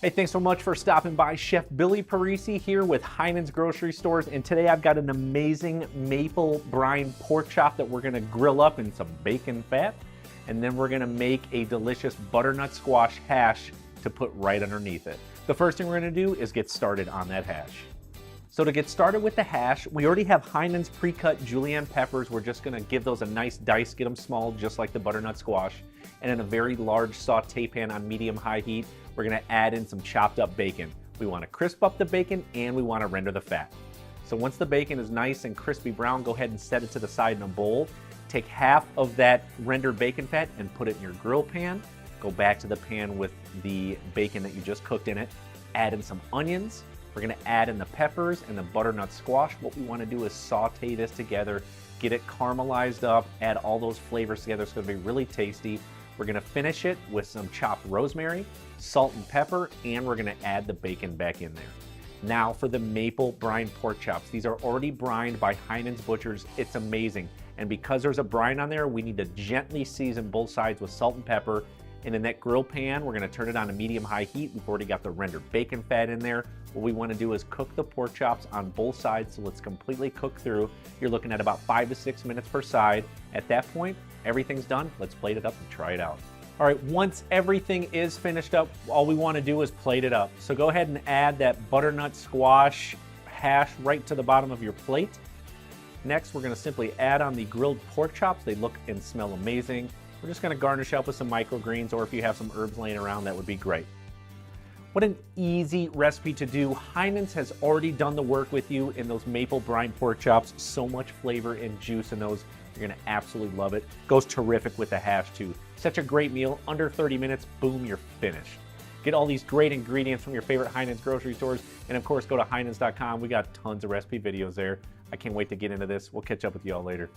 Hey, thanks so much for stopping by. Chef Billy Parisi here with Heinen's Grocery Stores, and today I've got an amazing maple brine pork chop that we're gonna grill up in some bacon fat, and then we're gonna make a delicious butternut squash hash to put right underneath it. The first thing we're gonna do is get started on that hash. So to get started with the hash, we already have Heinen's pre-cut julienne peppers. We're just gonna give those a nice dice, get them small, just like the butternut squash. And in a very large saute pan on medium-high heat, we're gonna add in some chopped up bacon. We wanna crisp up the bacon and we wanna render the fat. So once the bacon is nice and crispy brown, go ahead and set it to the side in a bowl. Take half of that rendered bacon fat and put it in your grill pan. Go back to the pan with the bacon that you just cooked in it. Add in some onions. We're gonna add in the peppers and the butternut squash. What we wanna do is saute this together, get it caramelized up, add all those flavors together. It's gonna be really tasty. We're gonna finish it with some chopped rosemary, salt and pepper, and we're gonna add the bacon back in there. Now for the maple brine pork chops. These are already brined by Heinen's Butchers. It's amazing. And because there's a brine on there, we need to gently season both sides with salt and pepper. And in that grill pan, we're gonna turn it on to medium-high heat. We've already got the rendered bacon fat in there. What we wanna do is cook the pork chops on both sides so it's completely cooked through. You're looking at about 5 to 6 minutes per side. At that point, everything's done. Let's plate it up and try it out. All right, once everything is finished up, all we wanna do is plate it up. So go ahead and add that butternut squash hash right to the bottom of your plate. Next, we're gonna simply add on the grilled pork chops. They look and smell amazing. We're just gonna garnish up with some microgreens, or if you have some herbs laying around, that would be great. What an easy recipe to do. Heinen's has already done the work with you in those maple brine pork chops. So much flavor and juice in those. You're gonna absolutely love it. Goes terrific with the hash too. Such a great meal, under 30 minutes, boom, you're finished. Get all these great ingredients from your favorite Heinen's grocery stores, and of course, go to heinens.com. We got tons of recipe videos there. I can't wait to get into this. We'll catch up with you all later.